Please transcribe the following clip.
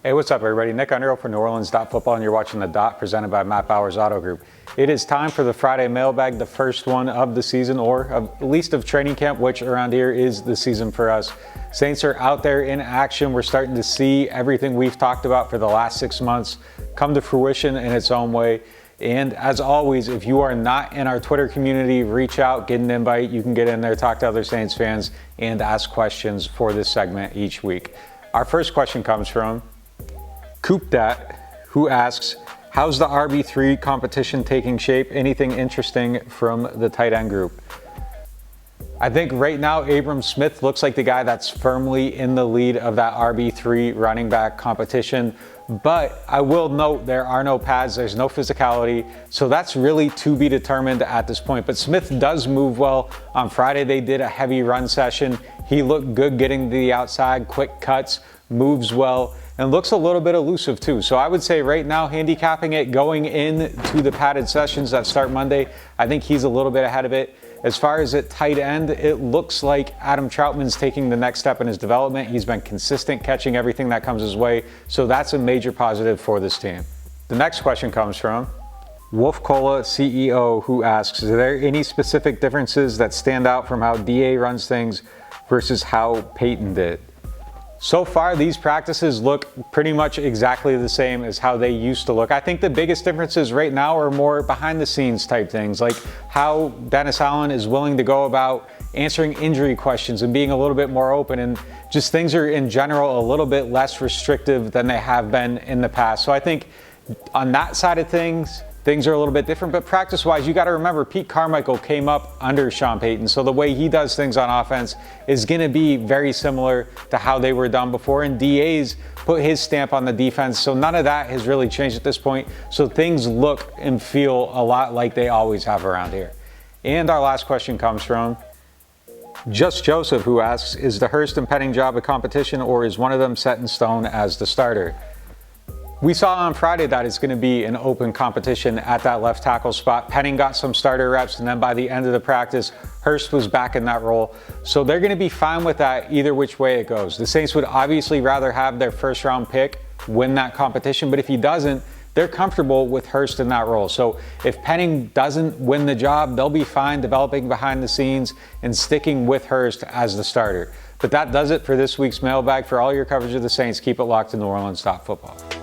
Hey, what's up, everybody? Nick Underhill for NewOrleans.Football, and you're watching The Dot, presented by Matt Bowers Auto Group. It is time for the Friday mailbag, the first one of the season, or at least of training camp, which around here is the season for us. Saints are out there in action. We're starting to see everything we've talked about for the last 6 months come to fruition in its own way. And as always, if you are not in our Twitter community, reach out, get an invite. You can get in there, talk to other Saints fans, and ask questions for this segment each week. Our first question comes from Coopdat, who asks, how's the RB3 competition taking shape? Anything interesting from the tight end group? I think right now Abram Smith looks like the guy that's firmly in the lead of that RB3 running back competition. But I will note there are no pads, there's no physicality, so that's really to be determined at this point. But Smith does move well. On Friday they did a heavy run session. He looked good getting to the outside, quick cuts, moves well, and looks a little bit elusive too. So I would say right now, handicapping it going into the padded sessions that start Monday, I think he's a little bit ahead of it. As far as at tight end, it looks like Adam Troutman's taking the next step in his development. He's been consistent, catching everything that comes his way. So that's a major positive for this team. The next question comes from Wolf Cola CEO, who asks, are there any specific differences that stand out from how DA runs things versus how Peyton did? So far, these practices look pretty much exactly the same as how they used to look. I think the biggest differences right now are more behind the scenes type things, like how Dennis Allen is willing to go about answering injury questions and being a little bit more open, and just things are in general a little bit less restrictive than they have been in the past. So I think on that side of things are a little bit different, but practice-wise, you got to remember Pete Carmichael came up under Sean Payton, so the way he does things on offense is going to be very similar to how they were done before, and DA's put his stamp on the defense, so none of that has really changed at this point, so things look and feel a lot like they always have around here. And our last question comes from Just Joseph, who asks, is the Hurst and Penning job a competition, or is one of them set in stone as the starter? We saw on Friday that it's going to be an open competition at that left tackle spot. Penning got some starter reps, and then by the end of the practice, Hurst was back in that role. So they're going to be fine with that either which way it goes. The Saints would obviously rather have their first round pick win that competition, but if he doesn't, they're comfortable with Hurst in that role. So if Penning doesn't win the job, they'll be fine developing behind the scenes and sticking with Hurst as the starter. But that does it for this week's mailbag. For all your coverage of the Saints, keep it locked to NewOrleans.Football.